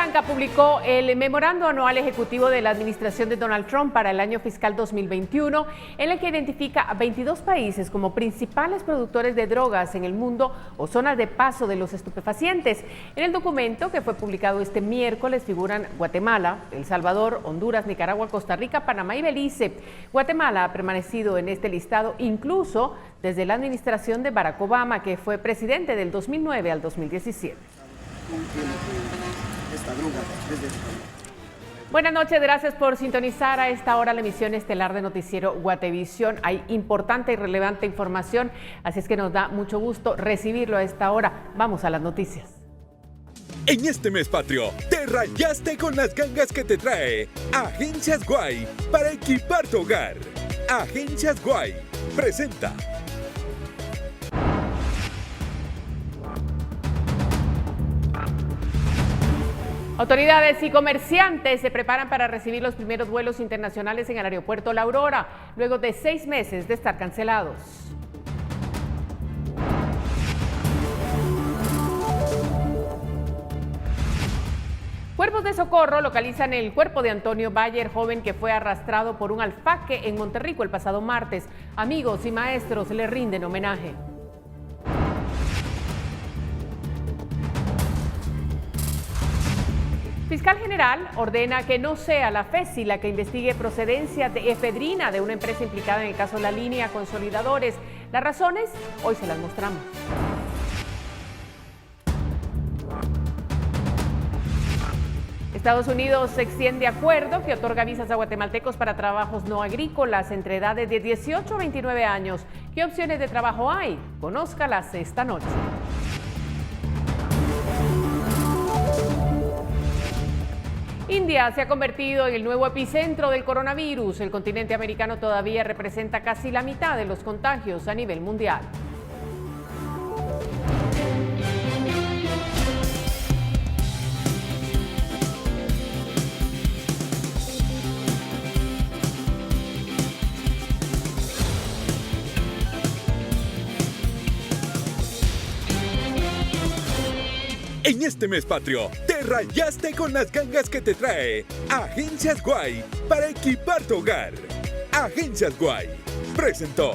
Blanca publicó el memorando anual ejecutivo de la administración de Donald Trump para el año fiscal 2021, en el que identifica a 22 países como principales productores de drogas en el mundo o zonas de paso de los estupefacientes. En el documento, que fue publicado este miércoles, figuran Guatemala, El Salvador, Honduras, Nicaragua, Costa Rica, Panamá y Belice. Guatemala ha permanecido en este listado incluso desde la administración de Barack Obama, que fue presidente del 2009 al 2017. Buenas noches, gracias por sintonizar a esta hora la emisión estelar de Noticiero Guatevisión. Hay importante y relevante información, así es que nos da mucho gusto recibirlo a esta hora. Vamos a las noticias. En este mes patrio, te rayaste con las gangas que te trae Agencias Guay para equipar tu hogar. Agencias Guay presenta. Autoridades y comerciantes se preparan para recibir los primeros vuelos internacionales en el aeropuerto La Aurora, luego de 6 meses de estar cancelados. Cuerpos de socorro localizan el cuerpo de Antonio Bayer, joven que fue arrastrado por un alfaque en Monterrico el pasado martes. Amigos y maestros le rinden homenaje. Fiscal General ordena que no sea la FESI la que investigue procedencia de efedrina de una empresa implicada en el caso La Línea Consolidadores. Las razones, hoy se las mostramos. Estados Unidos extiende acuerdo que otorga visas a guatemaltecos para trabajos no agrícolas entre edades de 18 a 29 años. ¿Qué opciones de trabajo hay? Conózcalas esta noche. India se ha convertido en el nuevo epicentro del coronavirus. El continente americano todavía representa casi la mitad de los contagios a nivel mundial. En este mes patrio, te rayaste con las gangas que te trae Agencias Guay para equipar tu hogar. Agencias Guay presentó.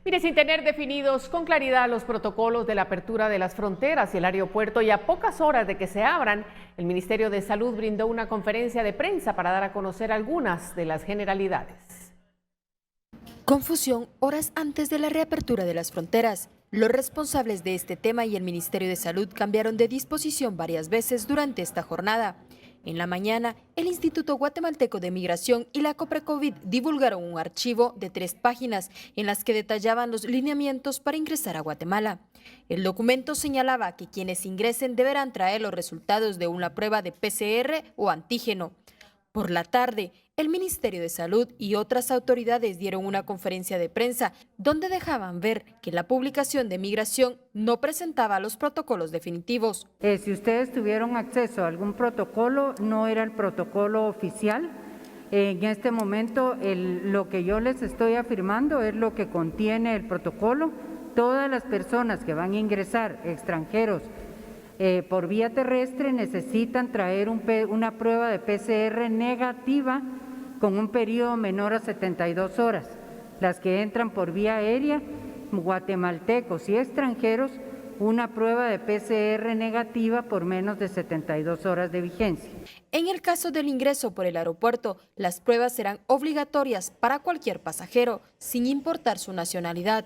Mire, sin tener definidos con claridad los protocolos de la apertura de las fronteras y el aeropuerto y a pocas horas de que se abran, el Ministerio de Salud brindó una conferencia de prensa para dar a conocer algunas de las generalidades. Confusión horas antes de la reapertura de las fronteras. Los responsables de este tema y el Ministerio de Salud cambiaron de disposición varias veces durante esta jornada. En la mañana, el Instituto Guatemalteco de Migración y la Coprecovid divulgaron un archivo de 3 páginas en las que detallaban los lineamientos para ingresar a Guatemala. El documento señalaba que quienes ingresen deberán traer los resultados de una prueba de PCR o antígeno. Por la tarde, el Ministerio de Salud y otras autoridades dieron una conferencia de prensa donde dejaban ver que la publicación de Migración no presentaba los protocolos definitivos. Si ustedes tuvieron acceso a algún protocolo, no era el protocolo oficial. En este momento, lo que yo les estoy afirmando es lo que contiene el protocolo. Todas las personas que van a ingresar, extranjeros, por vía terrestre necesitan traer una prueba de PCR negativa con un periodo menor a 72 horas. Las que entran por vía aérea, guatemaltecos y extranjeros, una prueba de PCR negativa por menos de 72 horas de vigencia. En el caso del ingreso por el aeropuerto, las pruebas serán obligatorias para cualquier pasajero, sin importar su nacionalidad.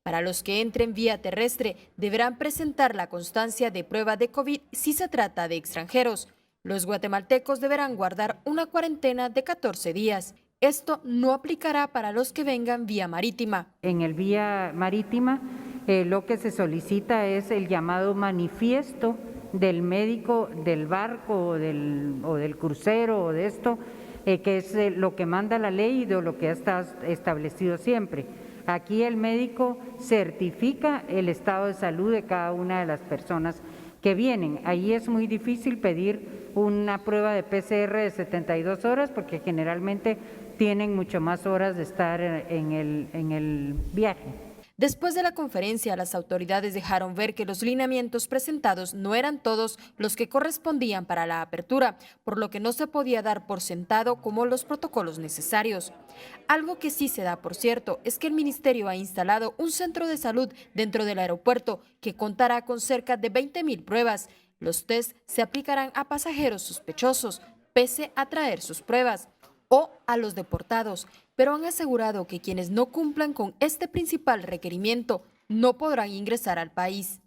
Para los que entren vía terrestre, deberán presentar la constancia de prueba de COVID si se trata de extranjeros. Los guatemaltecos deberán guardar una cuarentena de 14 días. Esto no aplicará para los que vengan vía marítima. En el vía marítima, lo que se solicita es el llamado manifiesto del médico del barco o del crucero o de esto, que es lo que manda la ley y de lo que está establecido siempre. Aquí el médico certifica el estado de salud de cada una de las personas que vienen. Ahí es muy difícil pedir una prueba de PCR de 72 horas porque generalmente tienen mucho más horas de estar en el viaje. Después de la conferencia, las autoridades dejaron ver que los lineamientos presentados no eran todos los que correspondían para la apertura, por lo que no se podía dar por sentado como los protocolos necesarios. Algo que sí se da por cierto es que el ministerio ha instalado un centro de salud dentro del aeropuerto que contará con cerca de 20.000 pruebas. Los test se aplicarán a pasajeros sospechosos, pese a traer sus pruebas, o a los deportados, pero han asegurado que quienes no cumplan con este principal requerimiento no podrán ingresar al país.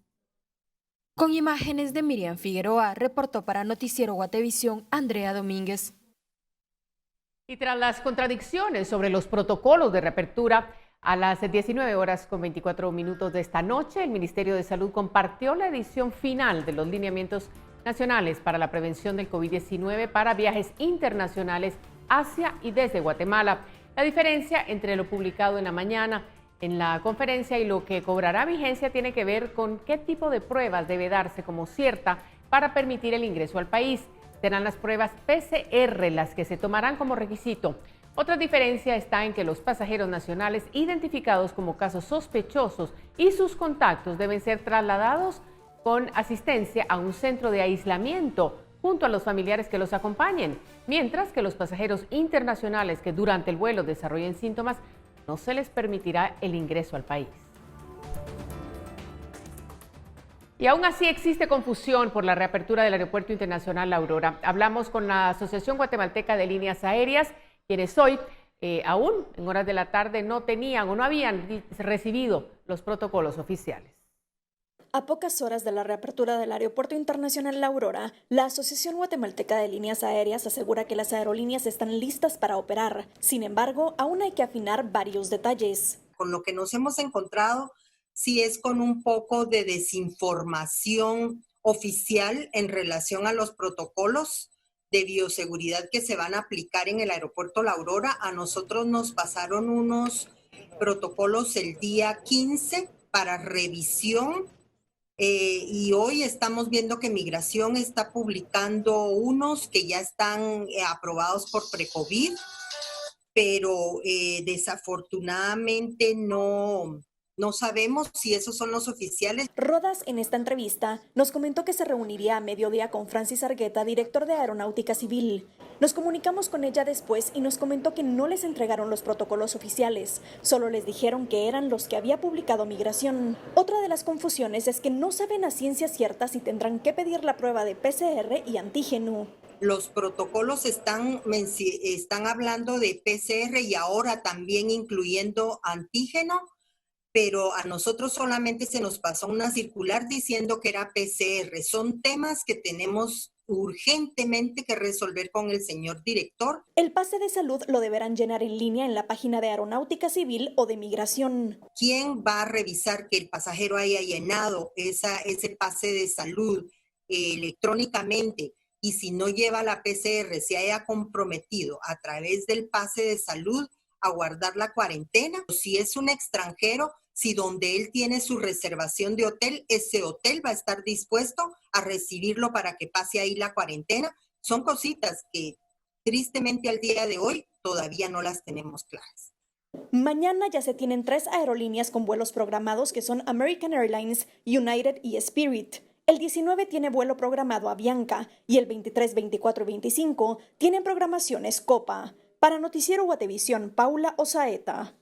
Con imágenes de Miriam Figueroa, reportó para Noticiero Guatevisión Andrea Domínguez. Y tras las contradicciones sobre los protocolos de reapertura, a las 19:24 de esta noche, el Ministerio de Salud compartió la edición final de los lineamientos nacionales para la prevención del COVID-19 para viajes internacionales hacia y desde Guatemala. La diferencia entre lo publicado en la mañana en la conferencia y lo que cobrará vigencia tiene que ver con qué tipo de pruebas debe darse como cierta para permitir el ingreso al país. Serán las pruebas PCR las que se tomarán como requisito. Otra diferencia está en que los pasajeros nacionales identificados como casos sospechosos y sus contactos deben ser trasladados con asistencia a un centro de aislamiento junto a los familiares que los acompañen, mientras que los pasajeros internacionales que durante el vuelo desarrollen síntomas no se les permitirá el ingreso al país. Y aún así existe confusión por la reapertura del Aeropuerto Internacional La Aurora. Hablamos con la Asociación Guatemalteca de Líneas Aéreas, quienes hoy, aún en horas de la tarde, no tenían o no habían recibido los protocolos oficiales. A pocas horas de la reapertura del Aeropuerto Internacional La Aurora, la Asociación Guatemalteca de Líneas Aéreas asegura que las aerolíneas están listas para operar. Sin embargo, aún hay que afinar varios detalles. Con lo que nos hemos encontrado, sí es con un poco de desinformación oficial en relación a los protocolos de bioseguridad que se van a aplicar en el Aeropuerto La Aurora. A nosotros nos pasaron unos protocolos el día 15 para revisión. Y hoy estamos viendo que Migración está publicando unos que ya están aprobados por Precovid, pero desafortunadamente no sabemos si esos son los oficiales. Rodas en esta entrevista nos comentó que se reuniría a mediodía con Francis Argueta, director de Aeronáutica Civil. Nos comunicamos con ella después y nos comentó que no les entregaron los protocolos oficiales, solo les dijeron que eran los que había publicado Migración. Otra de las confusiones es que no saben a ciencia cierta si tendrán que pedir la prueba de PCR y antígeno. Los protocolos están hablando de PCR y ahora también incluyendo antígeno, pero a nosotros solamente se nos pasó una circular diciendo que era PCR. Son temas que tenemos urgentemente que resolver con el señor director. El pase de salud lo deberán llenar en línea en la página de Aeronáutica Civil o de Migración. ¿Quién va a revisar que el pasajero haya llenado ese pase de salud electrónicamente? Y si no lleva la PCR, se haya comprometido a través del pase de salud a guardar la cuarentena. Si es un extranjero, si donde él tiene su reservación de hotel, ese hotel va a estar dispuesto a recibirlo para que pase ahí la cuarentena. Son cositas que tristemente al día de hoy todavía no las tenemos claras. Mañana ya se tienen 3 aerolíneas con vuelos programados que son American Airlines, United y Spirit. El 19 tiene vuelo programado a Bianca y el 23, 24 y 25 tienen programaciones Copa. Para Noticiero Guatevisión, Paula Osaeta.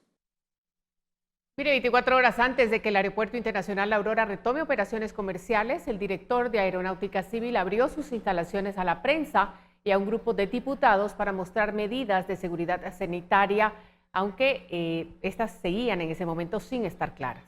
Mire, 24 horas antes de que el Aeropuerto Internacional La Aurora retome operaciones comerciales, el director de Aeronáutica Civil abrió sus instalaciones a la prensa y a un grupo de diputados para mostrar medidas de seguridad sanitaria, aunque estas seguían en ese momento sin estar claras.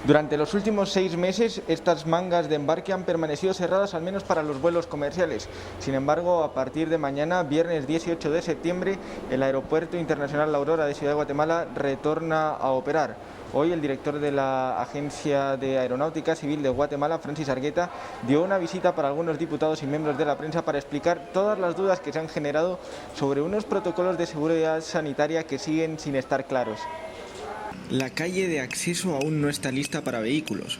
Durante los últimos 6 meses, estas mangas de embarque han permanecido cerradas al menos para los vuelos comerciales. Sin embargo, a partir de mañana, viernes 18 de septiembre, el Aeropuerto Internacional La Aurora de Ciudad de Guatemala retorna a operar. Hoy el director de la Agencia de Aeronáutica Civil de Guatemala, Francis Argueta, dio una visita para algunos diputados y miembros de la prensa para explicar todas las dudas que se han generado sobre unos protocolos de seguridad sanitaria que siguen sin estar claros. La calle de acceso aún no está lista para vehículos.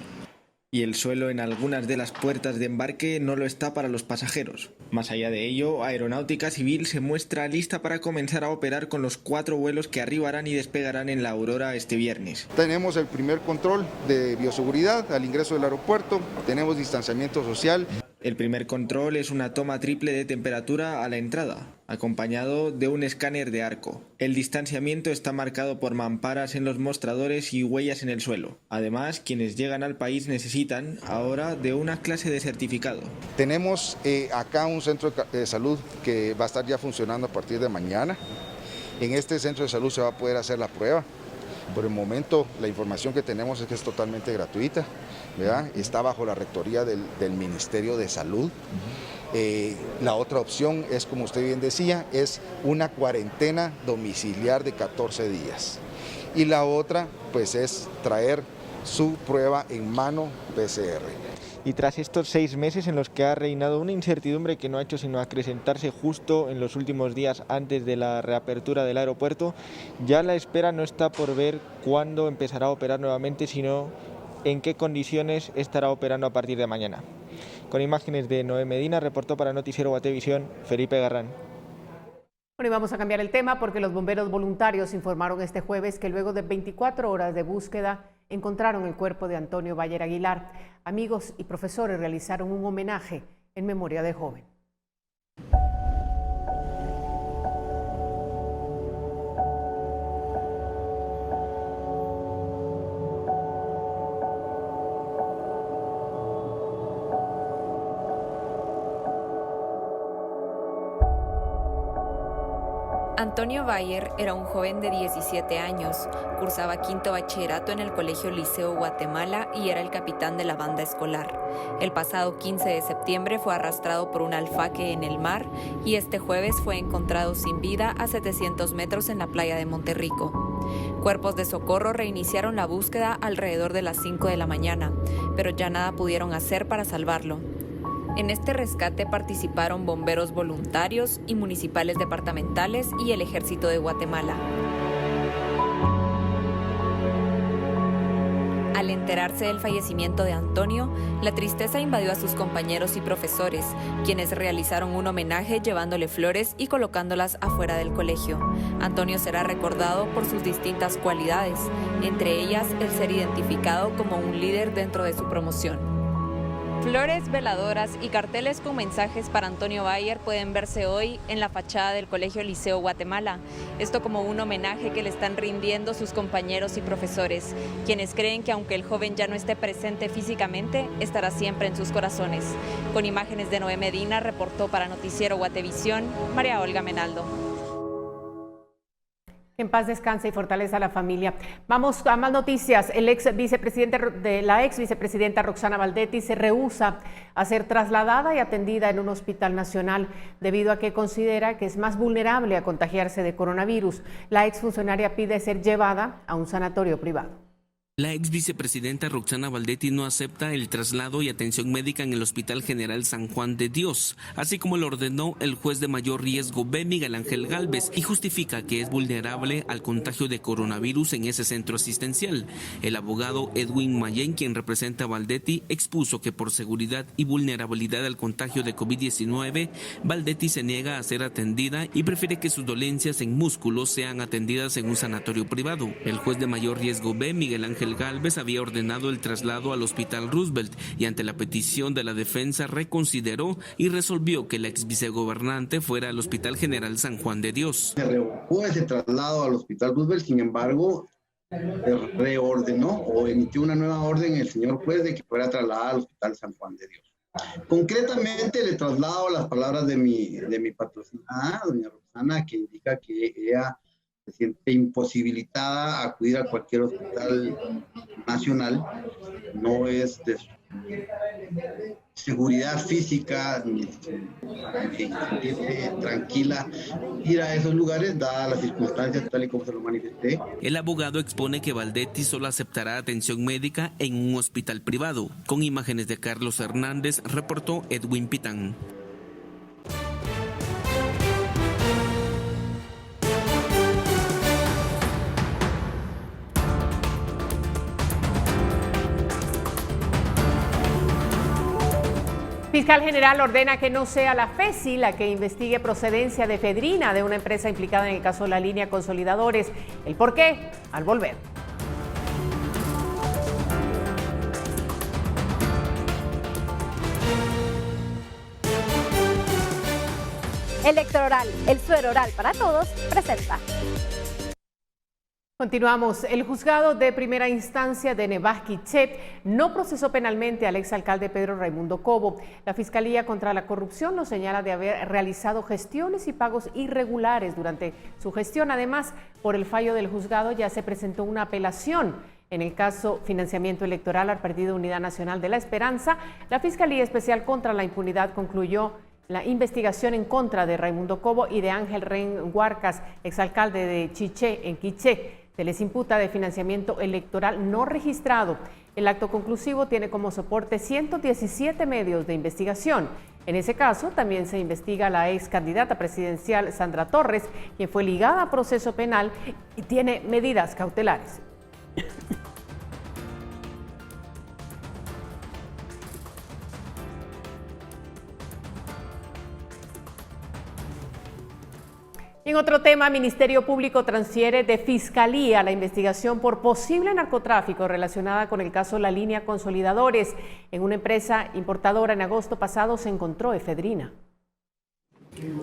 y el suelo en algunas de las puertas de embarque no lo está para los pasajeros. Más allá de ello, Aeronáutica Civil se muestra lista para comenzar a operar con los 4 vuelos que arribarán y despegarán en la Aurora este viernes. Tenemos el primer control de bioseguridad al ingreso del aeropuerto, tenemos distanciamiento social. El primer control es una toma triple de temperatura a la entrada, acompañado de un escáner de arco. El distanciamiento está marcado por mamparas en los mostradores y huellas en el suelo. Además, quienes llegan al país necesitan ahora de una clase de certificado. Tenemos acá un centro de salud que va a estar ya funcionando a partir de mañana. En este centro de salud se va a poder hacer la prueba. Por el momento, la información que tenemos es que es totalmente gratuita, ¿verdad? Está bajo la rectoría del Ministerio de Salud. La otra opción es, como usted bien decía, es una cuarentena domiciliar de 14 días. Y la otra, pues, es traer su prueba en mano PCR. Y tras estos 6 meses en los que ha reinado una incertidumbre que no ha hecho sino acrecentarse justo en los últimos días antes de la reapertura del aeropuerto, ya la espera no está por ver cuándo empezará a operar nuevamente, sino en qué condiciones estará operando a partir de mañana. Con imágenes de Noé Medina, reportó para Noticiero Guatevisión, Felipe Garrán. Bueno, y vamos a cambiar el tema porque los bomberos voluntarios informaron este jueves que luego de 24 horas de búsqueda encontraron el cuerpo de Antonio Bayer Aguilar. Amigos y profesores realizaron un homenaje en memoria del joven. Antonio Bayer era un joven de 17 años, cursaba quinto bachillerato en el Colegio Liceo Guatemala y era el capitán de la banda escolar. El pasado 15 de septiembre fue arrastrado por un alfaque en el mar y este jueves fue encontrado sin vida a 700 metros en la playa de Monterrico. Cuerpos de socorro reiniciaron la búsqueda alrededor de las 5 de la mañana, pero ya nada pudieron hacer para salvarlo. En este rescate participaron bomberos voluntarios y municipales departamentales y el Ejército de Guatemala. Al enterarse del fallecimiento de Antonio, la tristeza invadió a sus compañeros y profesores, quienes realizaron un homenaje llevándole flores y colocándolas afuera del colegio. Antonio será recordado por sus distintas cualidades, entre ellas el ser identificado como un líder dentro de su promoción. Flores, veladoras y carteles con mensajes para Antonio Bayer pueden verse hoy en la fachada del Colegio Liceo Guatemala. Esto como un homenaje que le están rindiendo sus compañeros y profesores, quienes creen que aunque el joven ya no esté presente físicamente, estará siempre en sus corazones. Con imágenes de Noé Medina, reportó para Noticiero Guatevisión, María Olga Menaldo. En paz descanse y fortaleza a la familia. Vamos a más noticias. La ex vicepresidenta Roxana Baldetti se rehúsa a ser trasladada y atendida en un hospital nacional debido a que considera que es más vulnerable a contagiarse de coronavirus. La exfuncionaria pide ser llevada a un sanatorio privado. La ex vicepresidenta Roxana Baldetti no acepta el traslado y atención médica en el Hospital General San Juan de Dios, así como lo ordenó el juez de mayor riesgo B. Miguel Ángel Gálvez, y justifica que es vulnerable al contagio de coronavirus en ese centro asistencial. El abogado Edwin Mayén, quien representa a Baldetti, expuso que por seguridad y vulnerabilidad al contagio de COVID-19, Baldetti se niega a ser atendida y prefiere que sus dolencias en músculos sean atendidas en un sanatorio privado. El juez de mayor riesgo B. Miguel Ángel Gálvez había ordenado el traslado al Hospital Roosevelt y ante la petición de la defensa reconsideró y resolvió que la ex vicegobernante fuera al Hospital General San Juan de Dios. Se revocó ese traslado al Hospital Roosevelt, sin embargo, reordenó o emitió una nueva orden el señor juez de que fuera trasladada al Hospital San Juan de Dios. Concretamente le traslado las palabras de mi patrocinada, doña Roxana, que indica que ella se siente imposibilitada a acudir a cualquier hospital nacional, no es de seguridad física ni sentirse tranquila ir a esos lugares dadas las circunstancias tal y como se lo manifesté. El abogado expone que Baldetti solo aceptará atención médica en un hospital privado. Con imágenes de Carlos Hernández, reportó Edwin Pitán. Fiscal General ordena que no sea la FESI la que investigue procedencia de efedrina de una empresa implicada en el caso de la línea Consolidadores. ¿El por qué? Al volver. Electroral, el suero oral para todos, presenta. Continuamos. El juzgado de primera instancia de Nevash-Quiché no procesó penalmente al exalcalde Pedro Raimundo Cobo. La Fiscalía contra la Corrupción lo señala de haber realizado gestiones y pagos irregulares durante su gestión. Además, por el fallo del juzgado ya se presentó una apelación. En el caso financiamiento electoral al Partido Unidad Nacional de la Esperanza, la Fiscalía Especial contra la Impunidad concluyó la investigación en contra de Raimundo Cobo y de Ángel Ren Huarcas, exalcalde de Chiché, en Quiché. Se les imputa de financiamiento electoral no registrado. El acto conclusivo tiene como soporte 117 medios de investigación. En ese caso, también se investiga a la ex candidata presidencial Sandra Torres, quien fue ligada a proceso penal y tiene medidas cautelares. En otro tema, Ministerio Público transfiere de Fiscalía la investigación por posible narcotráfico relacionada con el caso La Línea Consolidadores. En una empresa importadora en agosto pasado se encontró efedrina.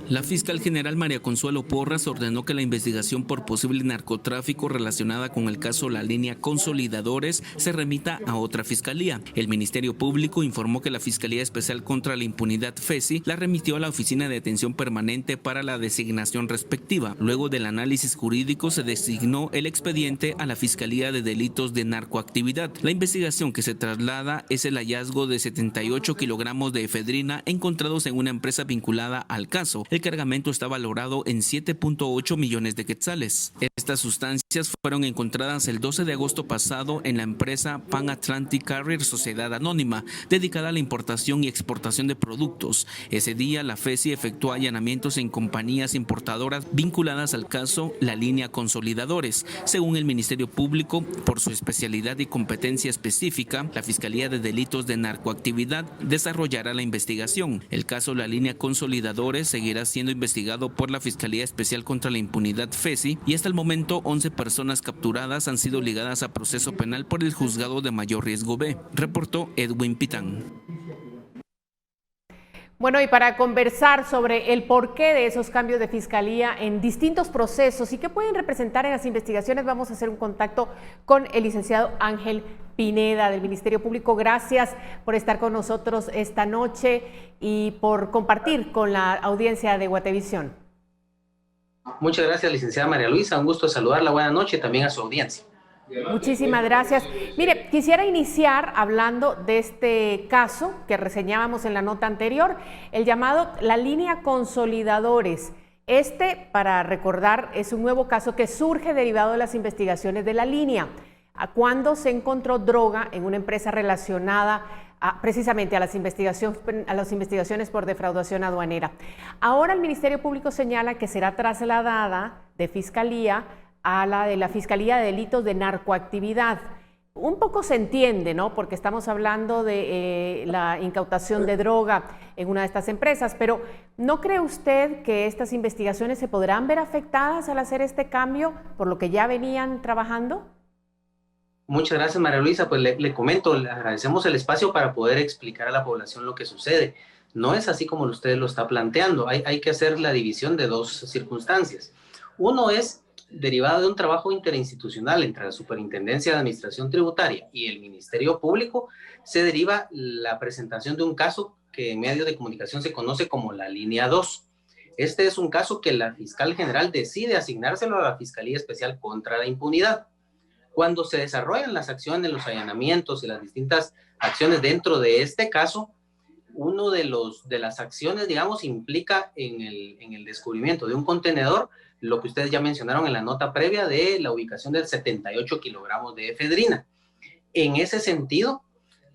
La fiscal general María Consuelo Porras ordenó que la investigación por posible narcotráfico relacionada con el caso La Línea Consolidadores se remita a otra fiscalía. El Ministerio Público informó que la Fiscalía Especial contra la Impunidad FESI la remitió a la Oficina de Atención Permanente para la designación respectiva. Luego del análisis jurídico se designó el expediente a la Fiscalía de Delitos de Narcoactividad. La investigación que se traslada es el hallazgo de 78 kilogramos de efedrina encontrados en una empresa vinculada al caso. El cargamento está valorado en 7.8 millones de quetzales. Estas sustancias fueron encontradas el 12 de agosto pasado en la empresa Pan Atlantic Carrier Sociedad Anónima, dedicada a la importación y exportación de productos. Ese día, la FESI efectuó allanamientos en compañías importadoras vinculadas al caso La Línea Consolidadores. Según el Ministerio Público, por su especialidad y competencia específica, la Fiscalía de Delitos de Narcoactividad desarrollará la investigación. El caso La Línea Consolidadores seguirá siendo investigado por la Fiscalía Especial contra la Impunidad FESI y hasta el momento 11 personas capturadas han sido ligadas a proceso penal por el Juzgado de Mayor Riesgo B, reportó Edwin Pitán. Bueno, y para conversar sobre el porqué de esos cambios de fiscalía en distintos procesos y qué pueden representar en las investigaciones, vamos a hacer un contacto con el licenciado Ángel Pineda del Ministerio Público. Gracias por estar con nosotros esta noche y por compartir con la audiencia de Guatevisión. Muchas gracias, licenciada María Luisa. Un gusto saludarla. Buenas noches también a su audiencia. Muchísimas gracias. Mire, quisiera iniciar hablando de este caso que reseñábamos en la nota anterior, el llamado La Línea Consolidadores. Este, para recordar, es un nuevo caso que surge derivado de las investigaciones de la línea, cuando se encontró droga en una empresa relacionada precisamente a las investigaciones por defraudación aduanera. Ahora el Ministerio Público señala que será trasladada de Fiscalía a la de la Fiscalía de Delitos de Narcoactividad. Un poco se entiende, ¿no? Porque estamos hablando de la incautación de droga en una de estas empresas, pero ¿no cree usted que estas investigaciones se podrán ver afectadas al hacer este cambio por lo que ya venían trabajando? Muchas gracias, María Luisa. Pues le comento, le agradecemos el espacio para poder explicar a la población lo que sucede. No es así como usted lo está planteando. Hay que hacer la división de dos circunstancias. Uno es derivado de un trabajo interinstitucional entre la Superintendencia de Administración Tributaria y el Ministerio Público, se deriva la presentación de un caso que en medios de comunicación se conoce como la Línea 2. Este es un caso que la fiscal general decide asignárselo a la Fiscalía Especial contra la Impunidad. Cuando se desarrollan las acciones, los allanamientos y las distintas acciones dentro de este caso, uno de las acciones, digamos, implica en el descubrimiento de un contenedor, lo que ustedes ya mencionaron en la nota previa de la ubicación de 78 kilogramos de efedrina. En ese sentido,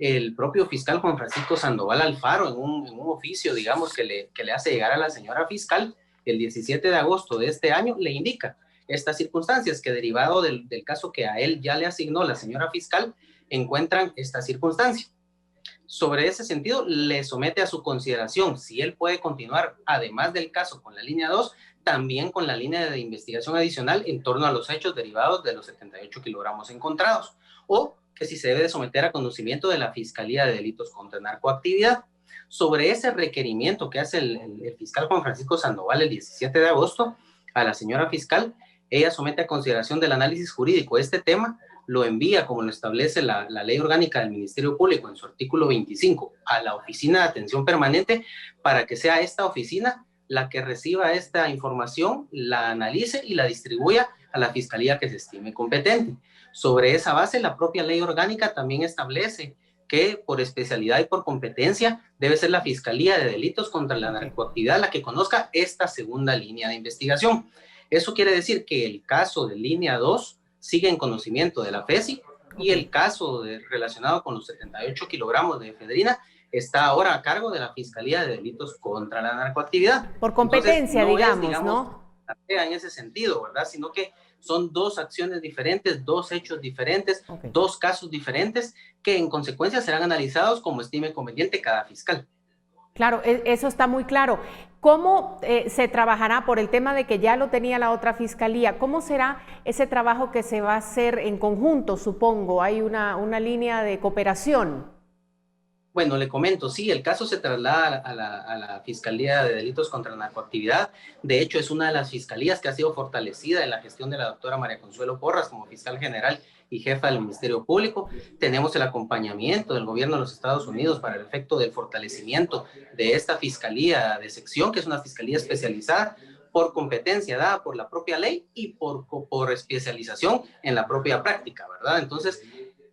el propio fiscal Juan Francisco Sandoval Alfaro, en un oficio, digamos, que le hace llegar a la señora fiscal el 17 de agosto de este año, le indica estas circunstancias que derivado del caso que a él ya le asignó la señora fiscal, encuentran esta circunstancia. Sobre ese sentido, le somete a su consideración si él puede continuar, además del caso con la línea 2, también con la línea de investigación adicional en torno a los hechos derivados de los 78 kilogramos encontrados, o que si se debe de someter a conocimiento de la Fiscalía de Delitos contra Narcoactividad. Sobre ese requerimiento que hace el fiscal Juan Francisco Sandoval el 17 de agosto a la señora fiscal, ella somete a consideración del análisis jurídico este tema, lo envía, como lo establece la Ley Orgánica del Ministerio Público en su artículo 25, a la Oficina de Atención Permanente para que sea esta oficina la que reciba esta información, la analice y la distribuya a la Fiscalía que se estime competente. Sobre esa base, la propia Ley Orgánica también establece que por especialidad y por competencia debe ser la Fiscalía de Delitos contra la Narcoactividad la que conozca esta segunda línea de investigación. Eso quiere decir que el caso de línea 2 sigue en conocimiento de la FESI y el caso relacionado con los 78 kilogramos de efedrina está ahora a cargo de la Fiscalía de Delitos contra la Narcoactividad. Por competencia, entonces, digamos, ¿no? En ese sentido, ¿verdad? Sino que son dos acciones diferentes, dos hechos diferentes, dos casos diferentes que en consecuencia serán analizados como estime conveniente cada fiscal. Claro, eso está muy claro. ¿Cómo se trabajará por el tema de que ya lo tenía la otra fiscalía? ¿Cómo será ese trabajo que se va a hacer en conjunto, supongo? ¿Hay una línea de cooperación? Bueno, le comento, sí, el caso se traslada a la Fiscalía de Delitos contra la Narcoactividad. De hecho, es una de las fiscalías que ha sido fortalecida en la gestión de la doctora María Consuelo Porras como fiscal general y jefa del Ministerio Público. Tenemos el acompañamiento del gobierno de los Estados Unidos para el efecto del fortalecimiento de esta fiscalía de sección, que es una fiscalía especializada por competencia dada por la propia ley y por especialización en la propia práctica, ¿verdad? Entonces,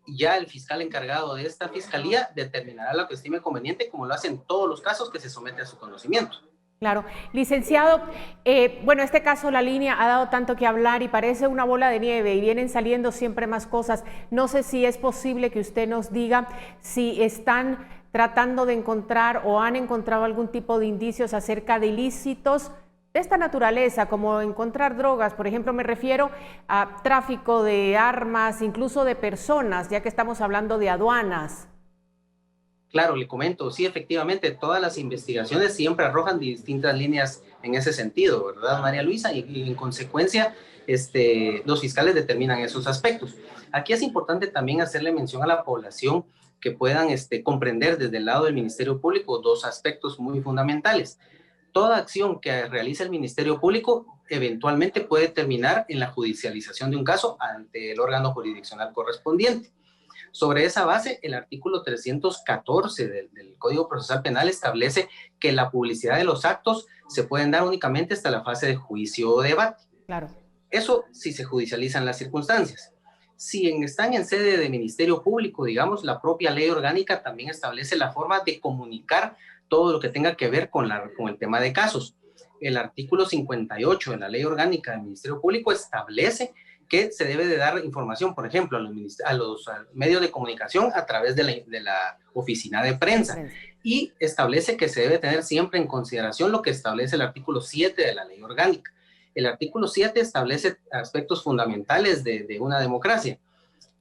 ya el fiscal encargado de esta fiscalía determinará lo que estime conveniente, como lo hace en todos los casos que se somete a su conocimiento. Claro. Licenciado, bueno, este caso, la línea ha dado tanto que hablar y parece una bola de nieve y vienen saliendo siempre más cosas. No sé si es posible que usted nos diga si están tratando de encontrar o han encontrado algún tipo de indicios acerca de ilícitos de esta naturaleza, como encontrar drogas. Por ejemplo, me refiero a tráfico de armas, incluso de personas, ya que estamos hablando de aduanas. Claro, le comento, sí, efectivamente, todas las investigaciones siempre arrojan distintas líneas en ese sentido, ¿verdad, María Luisa? Y en consecuencia, los fiscales determinan esos aspectos. Aquí es importante también hacerle mención a la población que puedan comprender desde el lado del Ministerio Público dos aspectos muy fundamentales. Toda acción que realice el Ministerio Público eventualmente puede terminar en la judicialización de un caso ante el órgano jurisdiccional correspondiente. Sobre esa base, el artículo 314 del Código Procesal Penal establece que la publicidad de los actos se pueden dar únicamente hasta la fase de juicio o debate. Claro. Eso si se judicializan las circunstancias. Si están en sede de Ministerio Público, digamos, la propia ley orgánica también establece la forma de comunicar todo lo que tenga que ver con el tema de casos. El artículo 58 de la ley orgánica del Ministerio Público establece que se debe de dar información, por ejemplo, a los medios de comunicación a través de la oficina de prensa, y establece que se debe tener siempre en consideración lo que establece el artículo 7 de la ley orgánica. El artículo 7 establece aspectos fundamentales de una democracia: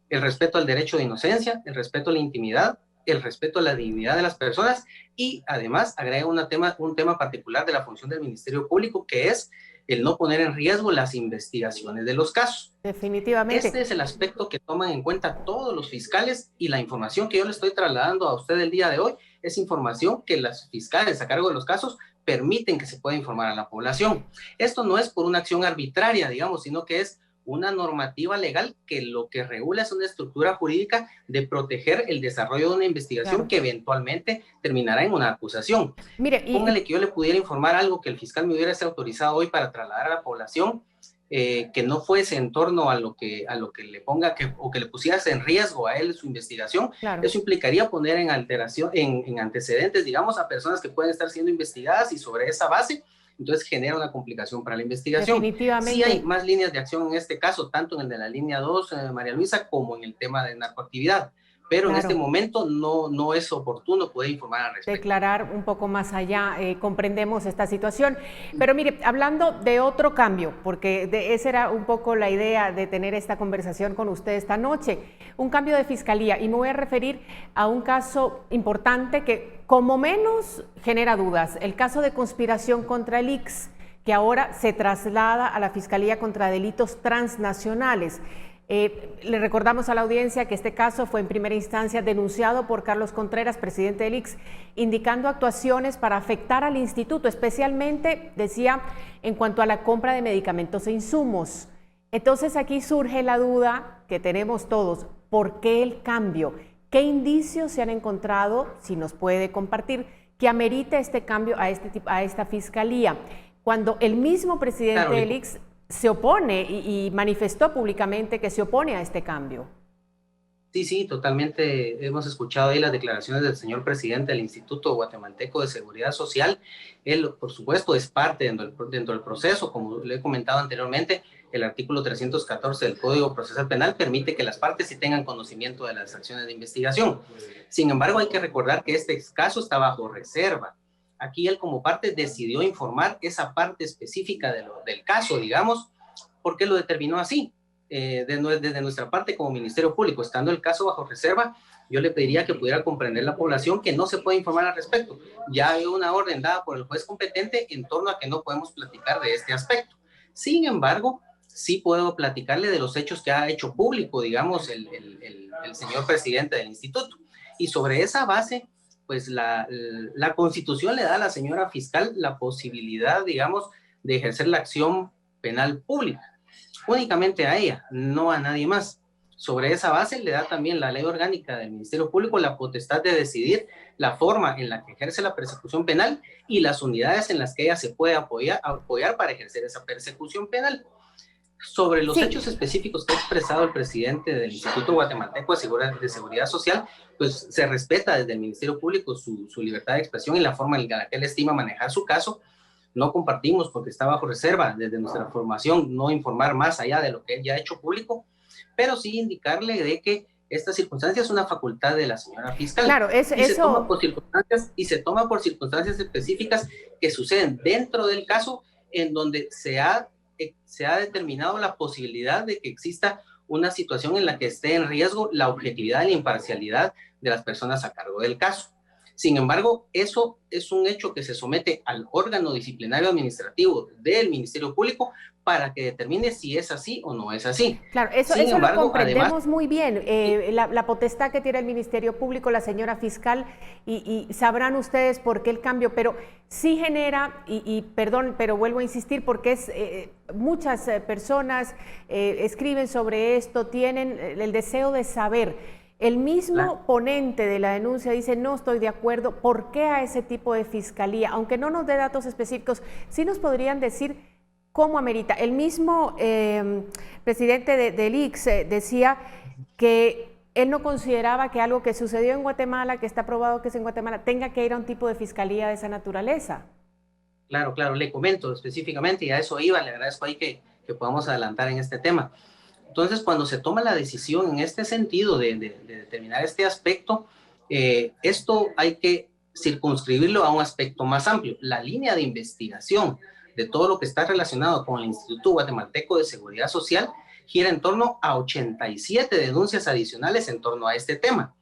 el respeto al derecho de inocencia, el respeto a la intimidad, el respeto a la dignidad de las personas, y además agrega un tema particular de la función del Ministerio Público, que es el no poner en riesgo las investigaciones de los casos. Definitivamente. Este es el aspecto que toman en cuenta todos los fiscales, y la información que yo le estoy trasladando a usted el día de hoy es información que los fiscales a cargo de los casos permiten que se pueda informar a la población. Esto no es por una acción arbitraria, digamos, sino que es una normativa legal que lo que regula es una estructura jurídica de proteger el desarrollo de una investigación, claro, que eventualmente terminará en una acusación. Mire, póngale que yo le pudiera informar algo que el fiscal me hubiera autorizado hoy para trasladar a la población, que no fuese en torno a lo que le ponga o que le pusiese en riesgo a él su investigación. Claro. Eso implicaría poner en alteración, en antecedentes, digamos, a personas que pueden estar siendo investigadas, y sobre esa base entonces genera una complicación para la investigación. Definitivamente. Sí hay más líneas de acción en este caso, tanto en el de la línea 2, María Luisa, como en el tema de narcoactividad. pero Claro. en este momento no es oportuno poder informar al respecto. Declarar un poco más allá, comprendemos esta situación. Pero mire, hablando de otro cambio, porque esa era un poco la idea de tener esta conversación con usted esta noche, un cambio de fiscalía, y me voy a referir a un caso importante que como menos genera dudas, el caso de conspiración contra el ICS, que ahora se traslada a la Fiscalía contra Delitos Transnacionales. Le recordamos a la audiencia que este caso fue en primera instancia denunciado por Carlos Contreras, presidente del ICS, indicando actuaciones para afectar al instituto, especialmente, decía, en cuanto a la compra de medicamentos e insumos. Entonces aquí surge la duda que tenemos todos, ¿por qué el cambio? ¿Qué indicios se han encontrado, si nos puede compartir, que amerite este cambio a esta fiscalía? Cuando el mismo presidente del ICS se opone y manifestó públicamente que se opone a este cambio. Sí, totalmente. Hemos escuchado ahí las declaraciones del señor presidente del Instituto Guatemalteco de Seguridad Social. Él, por supuesto, es parte dentro del proceso. Como le he comentado anteriormente, el artículo 314 del Código Procesal Penal permite que las partes sí tengan conocimiento de las acciones de investigación. Sin embargo, hay que recordar que este caso está bajo reserva. Aquí él como parte decidió informar esa parte específica del caso, digamos, porque lo determinó así. Desde nuestra parte como Ministerio Público, estando el caso bajo reserva, yo le pediría que pudiera comprender la población que no se puede informar al respecto. Ya hay una orden dada por el juez competente en torno a que no podemos platicar de este aspecto. Sin embargo, sí puedo platicarle de los hechos que ha hecho público, digamos, el señor presidente del instituto. Y sobre esa base, pues la Constitución le da a la señora fiscal la posibilidad, digamos, de ejercer la acción penal pública. Únicamente a ella, no a nadie más. Sobre esa base le da también la ley orgánica del Ministerio Público la potestad de decidir la forma en la que ejerce la persecución penal y las unidades en las que ella se puede apoyar para ejercer esa persecución penal. Sobre los hechos específicos que ha expresado el presidente del Instituto Guatemalteco de Seguridad Social, pues se respeta desde el Ministerio Público su libertad de expresión y la forma en la que él estima manejar su caso. No compartimos, porque está bajo reserva desde nuestra formación, no informar más allá de lo que él ya ha hecho público, pero sí indicarle de que esta circunstancia es una facultad de la señora fiscal. Claro, se toma por circunstancias específicas que suceden dentro del caso, en donde se ha determinado la posibilidad de que exista una situación en la que esté en riesgo la objetividad y la imparcialidad de las personas a cargo del caso. Sin embargo, eso es un hecho que se somete al órgano disciplinario administrativo del Ministerio Público para que determine si es así o no es así. Claro, eso lo comprendemos muy bien. La potestad que tiene el Ministerio Público, la señora fiscal, y sabrán ustedes por qué el cambio, pero sí genera, perdón, pero vuelvo a insistir, porque muchas personas escriben sobre esto, tienen el deseo de saber. El mismo ponente de la denuncia dice, no estoy de acuerdo, ¿por qué a ese tipo de fiscalía? Aunque no nos dé datos específicos, sí nos podrían decir cómo amerita. El mismo presidente del ICS decía que él no consideraba que algo que sucedió en Guatemala, que está probado que es en Guatemala, tenga que ir a un tipo de fiscalía de esa naturaleza. Claro, le comento específicamente, y a eso iba, le agradezco ahí que podamos adelantar en este tema. Entonces, cuando se toma la decisión en este sentido de determinar este aspecto, esto hay que circunscribirlo a un aspecto más amplio. La línea de investigación de todo lo que está relacionado con el Instituto Guatemalteco de Seguridad Social gira en torno a 87 denuncias adicionales en torno a este tema.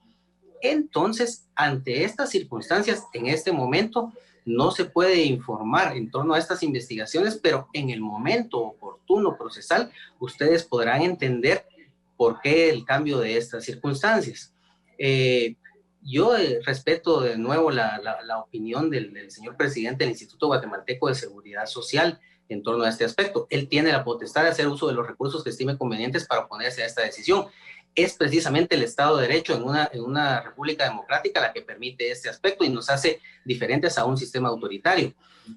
Entonces, ante estas circunstancias, en este momento, no se puede informar en torno a estas investigaciones, pero en el momento oportuno procesal, ustedes podrán entender por qué el cambio de estas circunstancias. Yo respeto de nuevo la opinión del señor presidente del Instituto Guatemalteco de Seguridad Social en torno a este aspecto. Él tiene la potestad de hacer uso de los recursos que estime convenientes para oponerse a esta decisión. Es precisamente el Estado de Derecho en una república democrática la que permite este aspecto y nos hace diferentes a un sistema autoritario.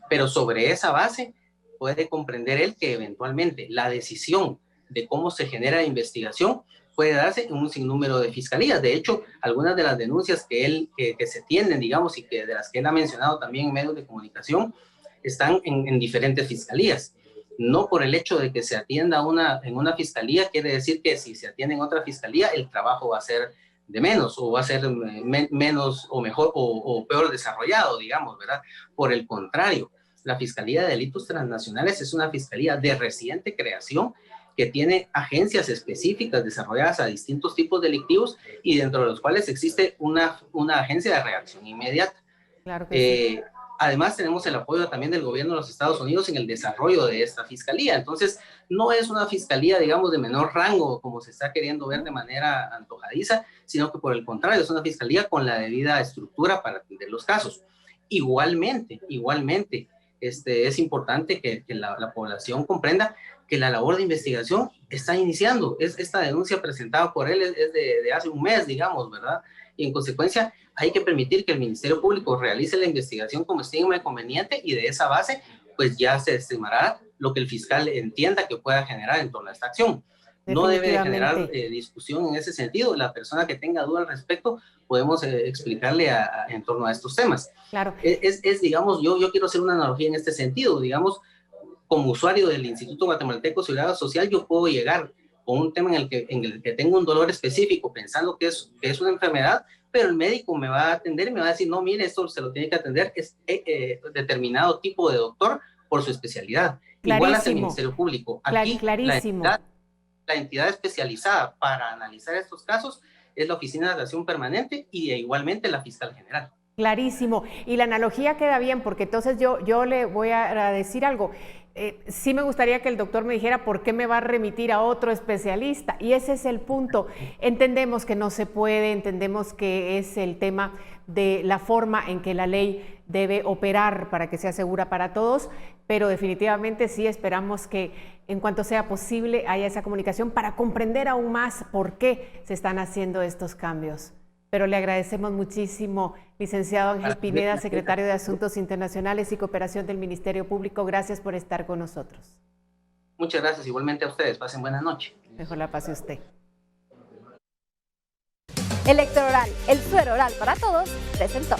Pero sobre esa base puede comprender él que eventualmente la decisión de cómo se genera la investigación puede darse en un sinnúmero de fiscalías. De hecho, algunas de las denuncias que se tienen, digamos, y de las que él ha mencionado también en medios de comunicación, están en diferentes fiscalías. No por el hecho de que se atienda en una fiscalía, quiere decir que si se atiende en otra fiscalía, el trabajo va a ser menos, o va a ser menos o mejor o peor desarrollado, digamos, ¿verdad? Por el contrario, la Fiscalía de Delitos Transnacionales es una fiscalía de reciente creación que tiene agencias específicas desarrolladas a distintos tipos delictivos y dentro de los cuales existe una agencia de reacción inmediata. Claro que sí. Además, tenemos el apoyo también del gobierno de los Estados Unidos en el desarrollo de esta fiscalía. Entonces, no es una fiscalía, digamos, de menor rango, como se está queriendo ver de manera antojadiza, sino que por el contrario, es una fiscalía con la debida estructura para atender los casos. Igualmente, es importante que la población comprenda que la labor de investigación está iniciando. Esta denuncia presentada por él es de hace un mes, digamos, ¿verdad? Y en consecuencia hay que permitir que el Ministerio Público realice la investigación como estime conveniente y de esa base pues ya se estimará lo que el fiscal entienda que pueda generar en torno a esta acción. No debe generar discusión en ese sentido. La persona que tenga duda al respecto podemos explicarle en torno a estos temas. Claro. Digamos, yo quiero hacer una analogía en este sentido. Digamos, como usuario del Instituto Guatemalteco de Seguridad Social, yo puedo llegar con un tema en el que tengo un dolor específico pensando que es una enfermedad, pero el médico me va a atender y me va a decir, no, mire, esto se lo tiene que atender determinado tipo de doctor por su especialidad. Clarísimo. Igual hace el Ministerio Público. Aquí clarísimo. La entidad especializada para analizar estos casos es la Oficina de Acción Permanente y igualmente la Fiscal General. Clarísimo. Y la analogía queda bien, porque entonces yo le voy a decir algo. Sí me gustaría que el doctor me dijera por qué me va a remitir a otro especialista. Y ese es el punto. Entendemos que no se puede, entendemos que es el tema de la forma en que la ley debe operar para que sea segura para todos, pero definitivamente sí esperamos que en cuanto sea posible haya esa comunicación para comprender aún más por qué se están haciendo estos cambios. Pero le agradecemos muchísimo, licenciado Ángel Pineda, secretario de Asuntos Internacionales y Cooperación del Ministerio Público. Gracias por estar con nosotros. Muchas gracias, igualmente a ustedes. Pasen buena noche. Mejor la pase usted. Electroral, el suero oral para todos, presentó.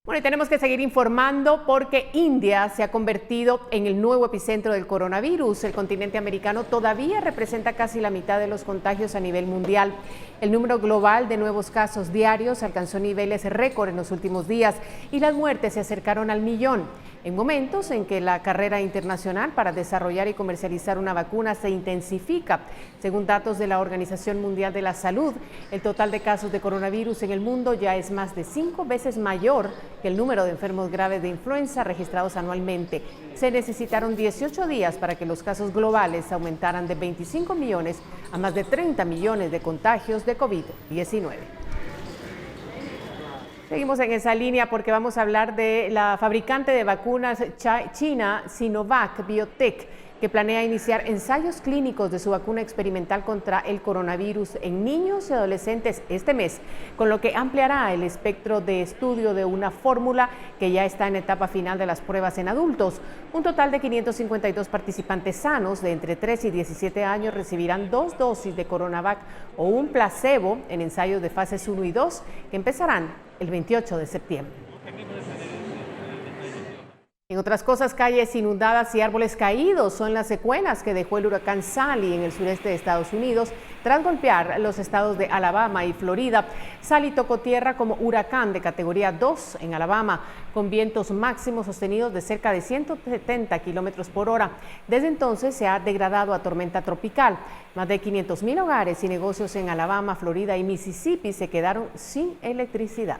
Bueno, y tenemos que seguir informando porque India se ha convertido en el nuevo epicentro del coronavirus. El continente americano todavía representa casi la mitad de los contagios a nivel mundial. El número global de nuevos casos diarios alcanzó niveles récord en los últimos días y las muertes se acercaron al 1.000.000. En momentos en que la carrera internacional para desarrollar y comercializar una vacuna se intensifica. Según datos de la Organización Mundial de la Salud, el total de casos de coronavirus en el mundo ya es más de 5 veces mayor que el número de enfermos graves de influenza registrados anualmente. Se necesitaron 18 días para que los casos globales aumentaran de 25 millones a más de 30 millones de contagios de COVID-19. Seguimos en esa línea porque vamos a hablar de la fabricante de vacunas china Sinovac Biotech, que planea iniciar ensayos clínicos de su vacuna experimental contra el coronavirus en niños y adolescentes este mes, con lo que ampliará el espectro de estudio de una fórmula que ya está en etapa final de las pruebas en adultos. Un total de 552 participantes sanos de entre 3 y 17 años recibirán 2 dosis de Coronavac o un placebo en ensayos de fases 1 y 2 que empezarán el 28 de septiembre. En otras cosas, calles inundadas y árboles caídos son las secuelas que dejó el huracán Sally en el sureste de Estados Unidos tras golpear los estados de Alabama y Florida. Sally tocó tierra como huracán de categoría 2 en Alabama, con vientos máximos sostenidos de cerca de 170 kilómetros por hora. Desde entonces se ha degradado a tormenta tropical. Más de 500,000 hogares y negocios en Alabama, Florida y Mississippi se quedaron sin electricidad.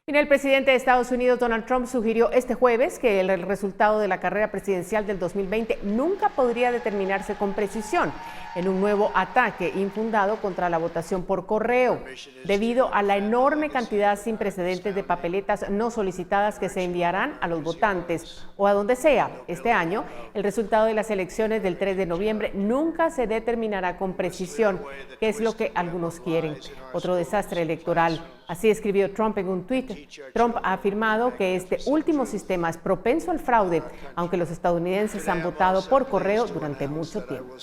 El presidente de Estados Unidos, Donald Trump, sugirió este jueves que el resultado de la carrera presidencial del 2020 nunca podría determinarse con precisión en un nuevo ataque infundado contra la votación por correo, debido a la enorme cantidad sin precedentes de papeletas no solicitadas que se enviarán a los votantes o a donde sea. Este año, el resultado de las elecciones del 3 de noviembre nunca se determinará con precisión, que es lo que algunos quieren. Otro desastre electoral. Así escribió Trump en un tuit. Trump ha afirmado que este último sistema es propenso al fraude, aunque los estadounidenses han votado por correo durante mucho tiempo.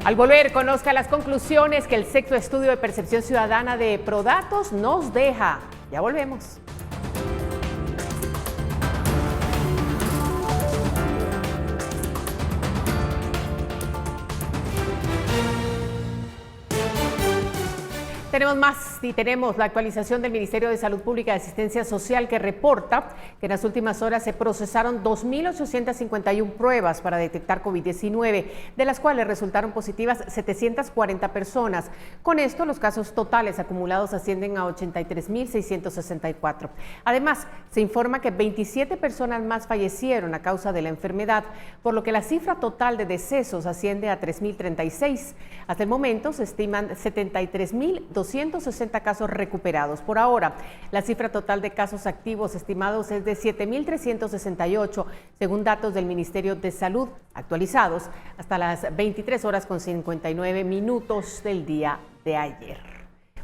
Al volver, conozca las conclusiones que el sexto estudio de percepción ciudadana de Prodatos nos deja. Ya volvemos. Tenemos más y tenemos la actualización del Ministerio de Salud Pública y Asistencia Social que reporta que en las últimas horas se procesaron 2.851 pruebas para detectar COVID-19, de las cuales resultaron positivas 740 personas. Con esto, los casos totales acumulados ascienden a 83.664. Además, se informa que 27 personas más fallecieron a causa de la enfermedad, por lo que la cifra total de decesos asciende a 3.036. Hasta el momento se estiman 73.260 casos recuperados. Por ahora, la cifra total de casos activos estimados es de 7.368, según datos del Ministerio de Salud, actualizados hasta las 23 horas con 59 minutos del día de ayer.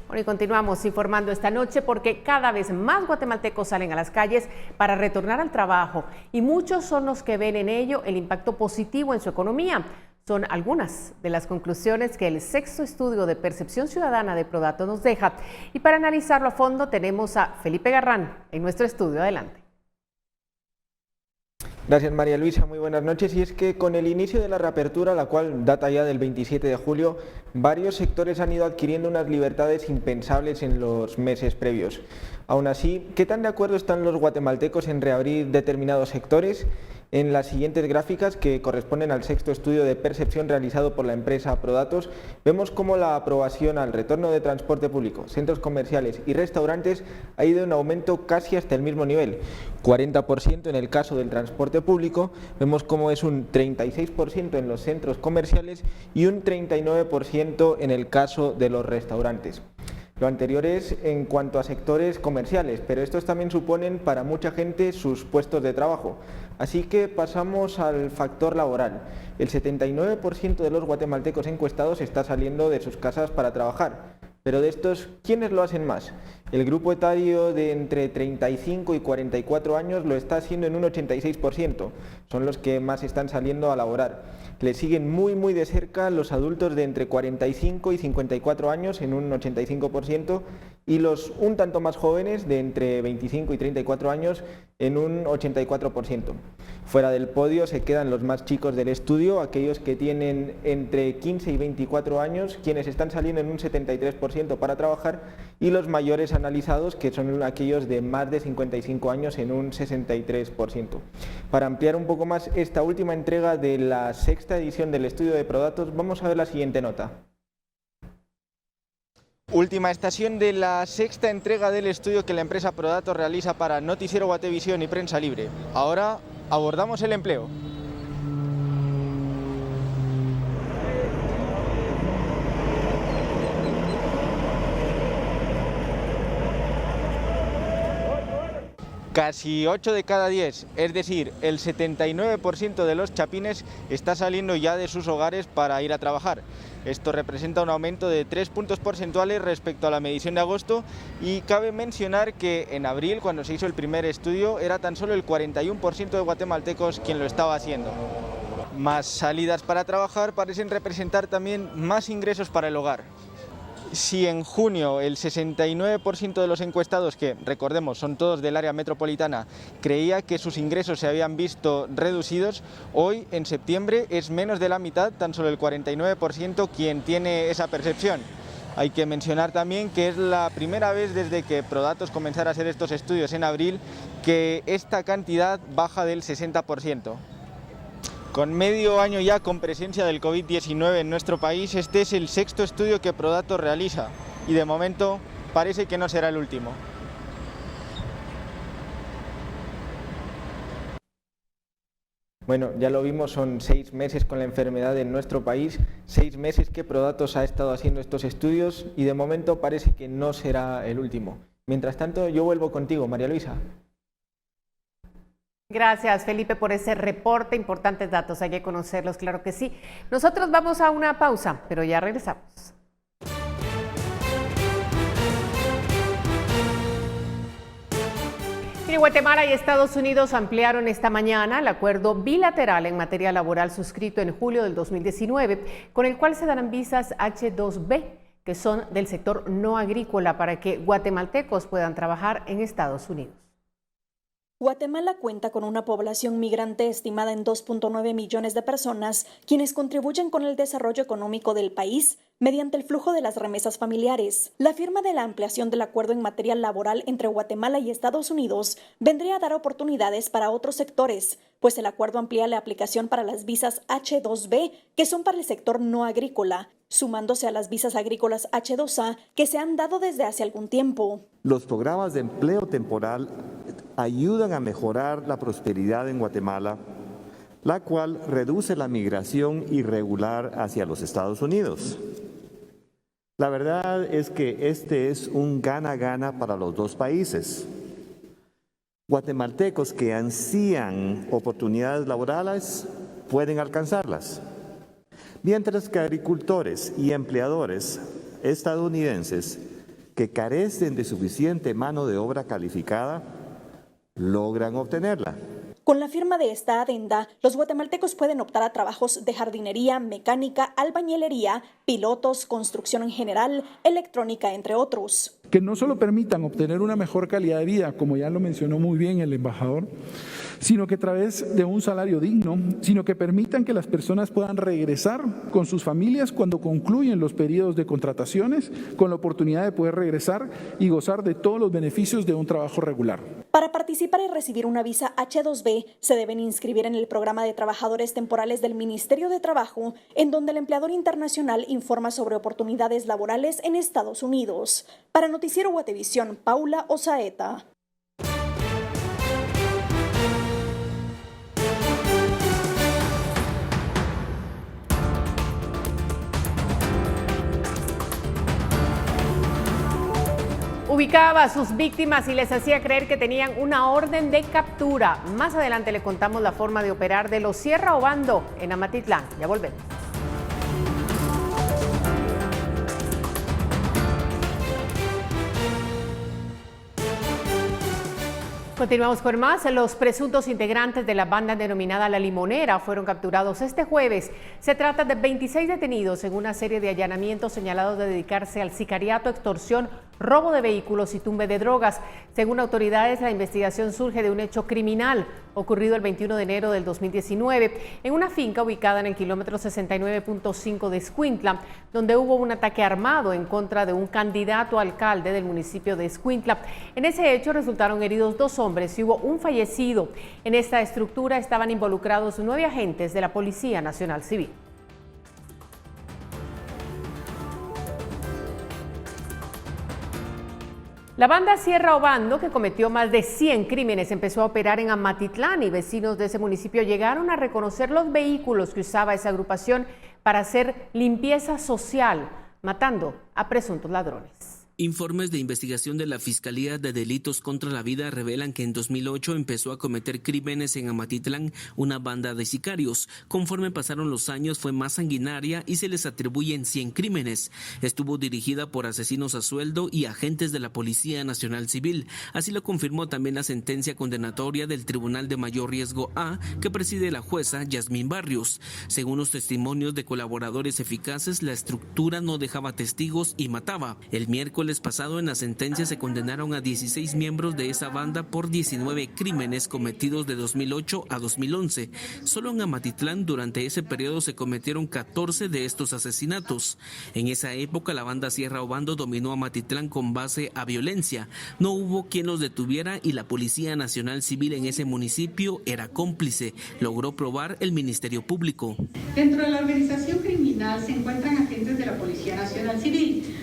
Bueno, y continuamos informando esta noche porque cada vez más guatemaltecos salen a las calles para retornar al trabajo y muchos son los que ven en ello el impacto positivo en su economía. Son algunas de las conclusiones que el sexto estudio de percepción ciudadana de Prodatos nos deja. Y para analizarlo a fondo tenemos a Felipe Garrán en nuestro estudio. Adelante. Gracias, María Luisa. Muy buenas noches. Y es que con el inicio de la reapertura, la cual data ya del 27 de julio, varios sectores han ido adquiriendo unas libertades impensables en los meses previos. Aún así, ¿qué tan de acuerdo están los guatemaltecos en reabrir determinados sectores? En las siguientes gráficas, que corresponden al sexto estudio de percepción realizado por la empresa Prodatos, vemos cómo la aprobación al retorno de transporte público, centros comerciales y restaurantes ha ido en aumento casi hasta el mismo nivel. 40% en el caso del transporte público, vemos cómo es un 36% en los centros comerciales y un 39% en el caso de los restaurantes. Lo anterior es en cuanto a sectores comerciales, pero estos también suponen para mucha gente sus puestos de trabajo. Así que pasamos al factor laboral. El 79% de los guatemaltecos encuestados está saliendo de sus casas para trabajar. Pero de estos, ¿quiénes lo hacen más? El grupo etario de entre 35 y 44 años lo está haciendo en un 86%. Son los que más están saliendo a laborar. Le siguen muy de cerca los adultos de entre 45 y 54 años en un 85% y los un tanto más jóvenes de entre 25 y 34 años en un 84%. Fuera del podio se quedan los más chicos del estudio, aquellos que tienen entre 15 y 24 años, quienes están saliendo en un 73% para trabajar, y los mayores analizados, que son aquellos de más de 55 años, en un 63%. Para ampliar un poco más esta última entrega de la sexta edición del estudio de Prodatos, vamos a ver la siguiente nota. Última estación de la sexta entrega del estudio que la empresa Prodatos realiza para Noticiero Guatevisión y Prensa Libre. Ahora abordamos el empleo. Casi 8 de cada 10, es decir, el 79% de los chapines está saliendo ya de sus hogares para ir a trabajar. Esto representa un aumento de 3 puntos porcentuales respecto a la medición de agosto y cabe mencionar que en abril, cuando se hizo el primer estudio, era tan solo el 41% de guatemaltecos quien lo estaba haciendo. Más salidas para trabajar parecen representar también más ingresos para el hogar. Si en junio el 69% de los encuestados, que recordemos son todos del área metropolitana, creía que sus ingresos se habían visto reducidos, hoy en septiembre es menos de la mitad, tan solo el 49% quien tiene esa percepción. Hay que mencionar también que es la primera vez desde que Prodatos comenzara a hacer estos estudios en abril que esta cantidad baja del 60%. Con medio año ya con presencia del COVID-19 en nuestro país, este es el sexto estudio que Prodatos realiza y de momento parece que no será el último. Bueno, ya lo vimos, son 6 meses con la enfermedad en nuestro país, 6 meses que Prodatos ha estado haciendo estos estudios y de momento parece que no será el último. Mientras tanto, yo vuelvo contigo, María Luisa. Gracias, Felipe, por ese reporte. Importantes datos, hay que conocerlos, claro que sí. Nosotros vamos a una pausa, pero ya regresamos. Mire, Guatemala y Estados Unidos ampliaron esta mañana el acuerdo bilateral en materia laboral suscrito en julio del 2019, con el cual se darán visas H-2B, que son del sector no agrícola, para que guatemaltecos puedan trabajar en Estados Unidos. Guatemala cuenta con una población migrante estimada en 2.9 millones de personas, quienes contribuyen con el desarrollo económico del país mediante el flujo de las remesas familiares. La firma de la ampliación del acuerdo en materia laboral entre Guatemala y Estados Unidos vendría a dar oportunidades para otros sectores, pues el acuerdo amplía la aplicación para las visas H-2B, que son para el sector no agrícola, sumándose a las visas agrícolas H-2A que se han dado desde hace algún tiempo. Los programas de empleo temporal ayudan a mejorar la prosperidad en Guatemala, la cual reduce la migración irregular hacia los Estados Unidos. La verdad es que este es un gana-gana para los dos países. Guatemaltecos que ansían oportunidades laborales pueden alcanzarlas, mientras que agricultores y empleadores estadounidenses que carecen de suficiente mano de obra calificada logran obtenerla. Con la firma de esta adenda, los guatemaltecos pueden optar a trabajos de jardinería, mecánica, albañilería, pilotos, construcción en general, electrónica, entre otros. Que no solo permitan obtener una mejor calidad de vida, como ya lo mencionó muy bien el embajador, sino que a través de un salario digno, sino que permitan que las personas puedan regresar con sus familias cuando concluyen los periodos de contrataciones, con la oportunidad de poder regresar y gozar de todos los beneficios de un trabajo regular. Para participar y recibir una visa H-2B, se deben inscribir en el programa de trabajadores temporales del Ministerio de Trabajo, en donde el empleador internacional informa sobre oportunidades laborales en Estados Unidos. Para Noticiero Guatevisión, Paula Osaeta. Ubicaba a sus víctimas y les hacía creer que tenían una orden de captura. Más adelante le contamos la forma de operar de los Sierra Obando en Amatitlán. Ya volvemos. Continuamos con más. Los presuntos integrantes de la banda denominada La Limonera fueron capturados este jueves. Se trata de 26 detenidos en una serie de allanamientos señalados de dedicarse al sicariato, extorsión, robo de vehículos y tumbe de drogas. Según autoridades, la investigación surge de un hecho criminal ocurrido el 21 de enero del 2019 en una finca ubicada en el kilómetro 69.5 de Escuintla, donde hubo un ataque armado en contra de un candidato a alcalde del municipio de Escuintla. En ese hecho resultaron heridos 2 hombres y hubo un fallecido. En esta estructura estaban involucrados 9 agentes de la Policía Nacional Civil. La banda Sierra Obando, que cometió más de 100 crímenes, empezó a operar en Amatitlán y vecinos de ese municipio llegaron a reconocer los vehículos que usaba esa agrupación para hacer limpieza social, matando a presuntos ladrones. Informes de investigación de la Fiscalía de Delitos contra la Vida revelan que en 2008 empezó a cometer crímenes en Amatitlán una banda de sicarios. Conforme pasaron los años fue más sanguinaria y se les atribuyen 100 crímenes. Estuvo dirigida por asesinos a sueldo y agentes de la Policía Nacional Civil. Así lo confirmó también la sentencia condenatoria del Tribunal de Mayor Riesgo A que preside la jueza Yasmín Barrios. Según los testimonios de colaboradores eficaces, la estructura no dejaba testigos y mataba. El miércoles pasado en la sentencia se condenaron a 16 miembros de esa banda por 19 crímenes cometidos de 2008 a 2011. Solo en Amatitlán durante ese periodo se cometieron 14 de estos asesinatos. En esa época la banda Sierra Obando dominó Amatitlán con base a violencia. No hubo quien los detuviera y la Policía Nacional Civil en ese municipio era cómplice, logró probar el Ministerio Público. Dentro de la organización criminal se encuentran agentes de la Policía Nacional Civil,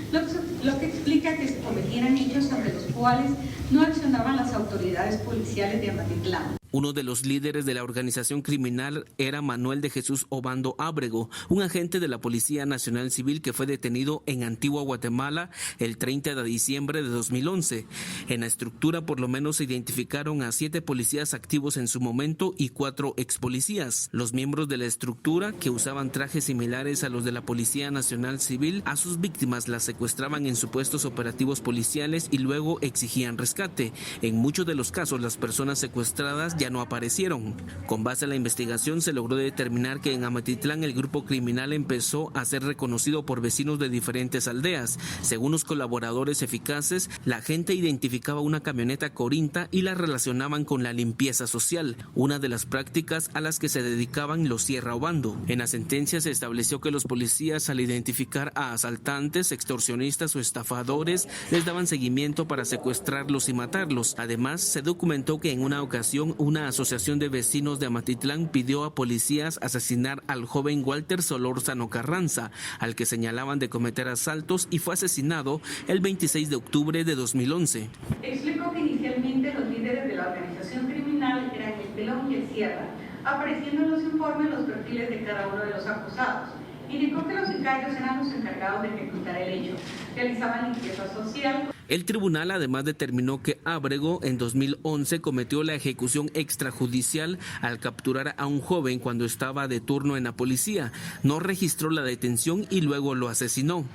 lo que explica que se cometieran hechos ante los cuales no accionaban las autoridades policiales de Amatitlán. Uno de los líderes de la organización criminal era Manuel de Jesús Obando Ábrego, un agente de la Policía Nacional Civil que fue detenido en Antigua Guatemala el 30 de diciembre de 2011. En la estructura por lo menos se identificaron a 7 policías activos en su momento y 4 expolicías. Los miembros de la estructura, que usaban trajes similares a los de la Policía Nacional Civil, a sus víctimas las secuestraban en supuestos operativos policiales y luego exigían rescate. En muchos de los casos las personas secuestradas ya no aparecieron. Con base en la investigación se logró determinar que en Amatitlán el grupo criminal empezó a ser reconocido por vecinos de diferentes aldeas. Según los colaboradores eficaces, la gente identificaba una camioneta Corinta y la relacionaban con la limpieza social, una de las prácticas a las que se dedicaban los Sierra Obando. En la sentencia se estableció que los policías, al identificar a asaltantes, extorsionistas o estafadores, les daban seguimiento para secuestrarlos y matarlos. Además, se documentó que en una ocasión una asociación de vecinos de Amatitlán pidió a policías asesinar al joven Walter Solórzano Carranza, al que señalaban de cometer asaltos, y fue asesinado el 26 de octubre de 2011. Explicó que inicialmente los líderes de la organización criminal eran el Pelón y el Sierra, apareciendo en los informes los perfiles de cada uno de los acusados. Indicó que los sicarios eran los encargados de ejecutar el hecho, realizaban limpieza social. El tribunal además determinó que Ábrego en 2011 cometió la ejecución extrajudicial al capturar a un joven cuando estaba de turno en la policía. No registró la detención y luego lo asesinó.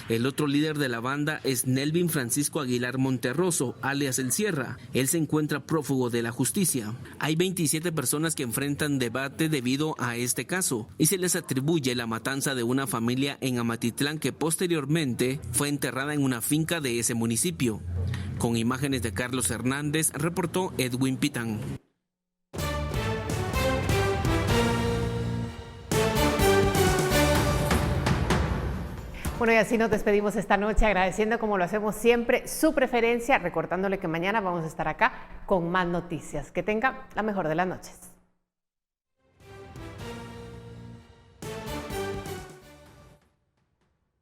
El otro líder de la banda es Nelvin Francisco Aguilar Monterroso, alias El Sierra. Él se encuentra prófugo de la justicia. Hay 27 personas que enfrentan debate debido a este caso y se les atribuye la matanza de una familia en Amatitlán que posteriormente fue enterrada en una finca de ese municipio. Con imágenes de Carlos Hernández, reportó Edwin Pitán. Bueno, y así nos despedimos esta noche, agradeciendo, como lo hacemos siempre, su preferencia, recordándole que mañana vamos a estar acá con más noticias. Que tenga la mejor de las noches.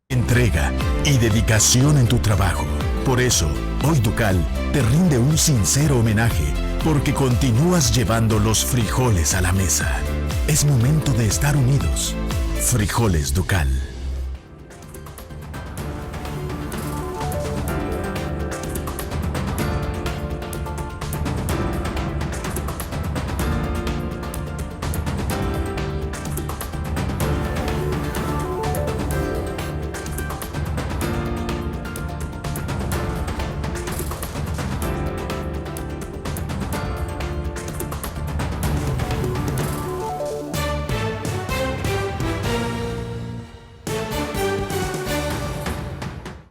Entrega y dedicación en tu trabajo. Por eso, hoy Ducal te rinde un sincero homenaje, porque continúas llevando los frijoles a la mesa. Es momento de estar unidos. Frijoles Ducal.